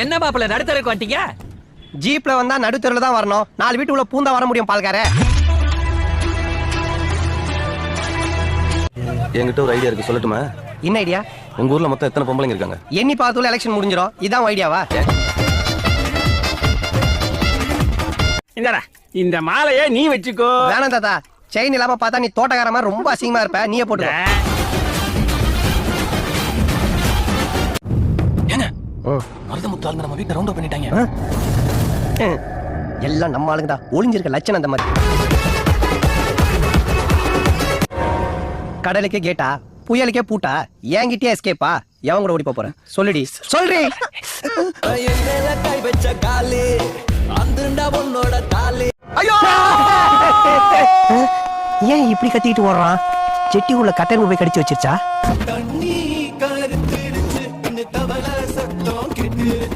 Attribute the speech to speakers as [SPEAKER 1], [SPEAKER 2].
[SPEAKER 1] என்ன மாப்பிள்ள நடுத்தருக்கு வந்துட்டீங்க?
[SPEAKER 2] ஜீப்ல வந்தா நடுத்தருல தான் வரணும். 4 வீட்டுக்குள்ள பூந்தா வர முடியும் பால்கார.
[SPEAKER 3] என்கிட்ட ஒரு ஐடியா இருக்கு, சொல்லட்டுமா?
[SPEAKER 2] என்ன ஐடியா?
[SPEAKER 3] உங்க ஊர்ல மொத்தம் எத்தனை பொம்பளைங்க இருக்காங்க?
[SPEAKER 2] எண்ணி பார்த்துள்ள எலெக்ஷன் முடிஞ்சிரும். இதான் ஐடியாவா?
[SPEAKER 4] இந்தடா இந்த மாலையை நீ வச்சுக்கோ.
[SPEAKER 2] வேணாம் தாத்தா, செயின் இல்லாம பார்த்தா நீ தோட்டக்கார மாதிரி ரொம்ப அசிங்கமா இருப்ப. நீயே போட்டு
[SPEAKER 3] மருதமுத்தாள் நம்ம வீட்டை ரவுண்ட் பண்ணிட்டாங்க.
[SPEAKER 2] எல்லாம் நம்ம ஆளுங்க தான். ஒளிஞ்சிருக்க லட்சணம் அந்த மாதிரி. கடலுக்கே கேட்டா, புயலுக்கே பூட்டா, என்கிட்டயே எஸ்கேப்பா? எவன் கூட ஓடி போறேன் சொல்லுடி, சொல்றி. ஐயோ! ஏன் இப்படி கத்திட்டு ஓடுறான்? செட்டி உள்ள கட்டை போய் கடிச்சு வச்சிருச்சா?